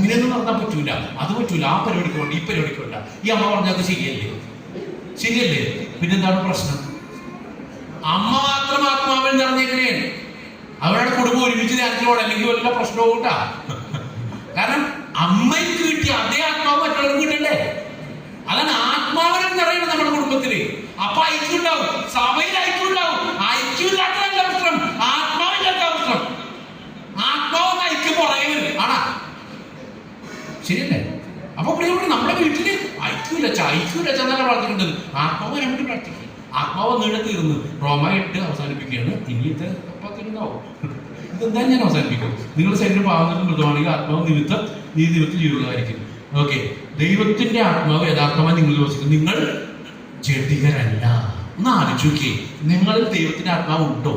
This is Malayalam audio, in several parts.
ഇങ്ങനെയൊന്നും നടത്താൻ പറ്റൂല, അത് പറ്റൂല, ആ പരിപാടിക്ക് വേണ്ട, ഈ പരിപാടിക്ക് വേണ്ട. ഈ അമ്മ പറഞ്ഞത് ശരിയല്ലേ? പിന്നെന്താണ് പ്രശ്നം? അമ്മ മാത്രം ആത്മാവിൽ നിറഞ്ഞേക്കണേണ്. അവരുടെ കുടുംബം ഒരുമിച്ച് ധ്യാനത്തിലോടെ അല്ലെങ്കിൽ വല്ല പ്രശ്നവും കൂട്ടാ. കാരണം അമ്മയ്ക്ക് കിട്ടിയ അതേ ആത്മാവ് മറ്റുള്ളവർക്ക് കിട്ടണ്ടേ? അതാണ് ആത്മാവിനെ നിറയണം നമ്മുടെ കുടുംബത്തില്. അപ്പൊ ഐക്യം ഉണ്ടാവും, സഭയിൽ ഐക്യം ഉണ്ടാവും. ഐക്യമില്ലാത്തതല്ല പ്രശ്നം, ആത്മാവില്ലാത്ത പ്രശ്നം. ആത്മാവെന്ന് ഐക്യം പുറകെ വരും ആണാ, ശരിയല്ലേ? അപ്പൊ നമ്മുടെ വീട്ടില് ഐക്യമില്ല എന്നല്ല പ്രാർത്ഥിക്കേണ്ടത്, ആത്മാവ് വരാൻ വേണ്ടി പ്രാർത്ഥിക്കും. ആത്മാവ് നീടെ തീർന്ന് റോമ 8 അവസാനിപ്പിക്കുകയാണ്. ഇനിയത്തെ പത്തിരുന്നാവും. ഇതെന്തായാലും ഞാൻ അവസാനിപ്പിക്കും. നിങ്ങളുടെ ശരീരം പാവങ്ങൾക്ക് മൃതമാണെങ്കിൽ ആത്മാവ് നിമിത്തം ഈ നിമിത്തം ജീവിതമായിരിക്കും. ഓക്കെ, ദൈവത്തിന്റെ ആത്മാവ് യഥാർത്ഥമായി നിങ്ങൾ യോജിക്കും. നിങ്ങൾ ജഡികരല്ല. ഒന്ന് ആലോചിച്ച് നോക്കിയേ, നിങ്ങളിൽ ദൈവത്തിന്റെ ആത്മാവ് ഉണ്ടോ?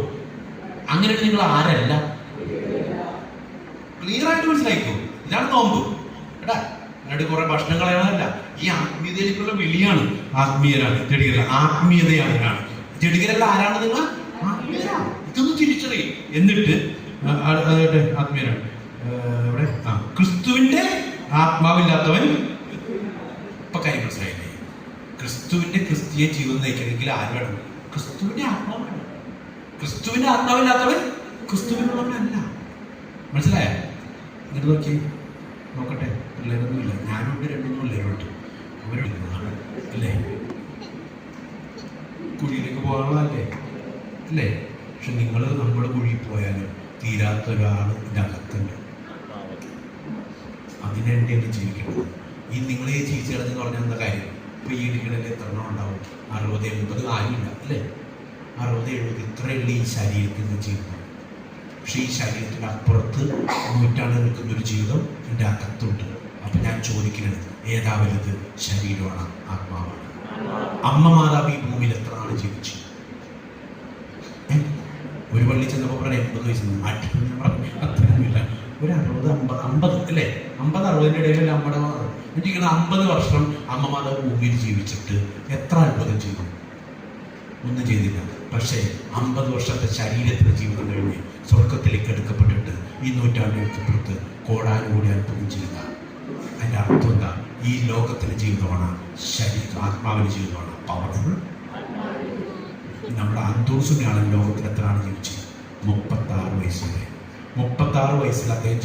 അങ്ങനെ നിങ്ങൾ ആരല്ല? ക്ലിയർ ആയിട്ട് മനസ്സിലായിക്കോ. ഇതാണ് നോമ്പ്. എടാ എന്നിട്ട് കുറെ ഭക്ഷണം കളയാനല്ല, ഈ ആത്മീയതയിലേക്കുള്ള വിളിയാണ്. ആത്മീയരാണ്, ജഡികരല്ല. ആത്മീയതയാണ്. ജഡികരല്ല ആരാണ്? നിങ്ങൾ ആത്മീയരാണ്. ഇതൊന്ന് തിരിച്ചറിയും. എന്നിട്ട് ആത്മീയരാണ് ഇവിടെ ക്രിസ്തുവിന്റെ ആത്മാവില്ലാത്തവൻ. ഇപ്പൊ കാര്യം മനസ്സിലായില്ലേ? ക്രിസ്തുവിന്റെ ക്രിസ്തീയ ജീവിതം നയിക്കണമെങ്കിൽ ആര് വേണം? ക്രിസ്തുവിന്റെ ആത്മാവ് വേണം. ക്രിസ്തുവിന്റെ ആത്മാവില്ലാത്തവൻ ക്രിസ്തുവിനുള്ളവനല്ല. മനസ്സിലായ? എന്നിട്ട് നോക്കട്ടെ, പിള്ളേരൊന്നുമില്ല, ഞാനുണ്ട്, 2 പിള്ളേരുണ്ട്. അവരുണ്ട് അല്ലേ? കുഴിയിലേക്ക് പോകാനുള്ളതല്ലേ അല്ലേ? പക്ഷെ നമ്മൾ കുഴിയിൽ പോയാലും തീരാത്ത ഒരാൾ ഇതിൻ്റെ അകത്തുണ്ട്. അതിനെന്തെങ്കിലും ജീവിക്കണം. ഈ നിങ്ങളെ ജീവിച്ചു കിടന്നെന്ന് പറഞ്ഞാൽ എന്താ കാര്യം? ഇപ്പൊ ഈ ഇടികളിൽ എത്ര എണ്ണം ഉണ്ടാവും? 60, 80 കാര്യമില്ല അല്ലേ? 60, 70 ഇത്രയുള്ള ഈ ശരീരത്തിൻ്റെ ജീവിതം. പക്ഷെ ഈ ശരീരത്തിന് അപ്പുറത്ത് നൂറ്റാണ്ട് നിൽക്കുന്നൊരു ജീവിതം എൻ്റെ അകത്തുണ്ട്. അപ്പൊ ഞാൻ ചോദിക്കുന്നത്, ഏതാ വലുത്? ശരീരമാണ്, ആത്മാവാണ്? അമ്മ മാതാവ് ഈ ഭൂമിയിൽ എത്ര നാൾ ജീവിച്ചു? ഒരു പള്ളി ചെന്നപ്പോൾ പറഞ്ഞ 80 വയസ്സ് മാറ്റി. അത്രയൊന്നുമില്ല, ഒരു 60, 50 അല്ലേ? 50, 60 ഇടയിലല്ലേ അമ്മയുടെ മാതാവ്. എനിക്ക് 50 വർഷം അമ്മ മാതാവ് ഭൂമിയിൽ ജീവിച്ചിട്ട് എത്ര അത്ഭുതം ചെയ്തു? ഒന്നും ചെയ്തില്ല. പക്ഷേ 50 വർഷത്തെ ശരീരത്തിന്റെ ജീവിതം കഴിഞ്ഞ് സ്വർഗത്തിലേക്ക് എടുക്കപ്പെട്ടിട്ട് ഈ നൂറ്റാണ്ടിനടുത്ത് കോടാനുകൂടി അത്ഭുതം ചെയ്യുക. അതിൻ്റെ അർത്ഥം എന്താ? ഈ ലോകത്തിന്റെ ജീവിതമാണ് ആത്മാവിന്റെ ജീവിതമാണ് പവർഫുൾ. നമ്മുടെ അന്തോസിനാണ് ലോകത്തിൽ എത്രയാണ് ജീവിച്ചത്? 36 വയസ്സ് വരെ. 36 വയസ്സിൽ അദ്ദേഹം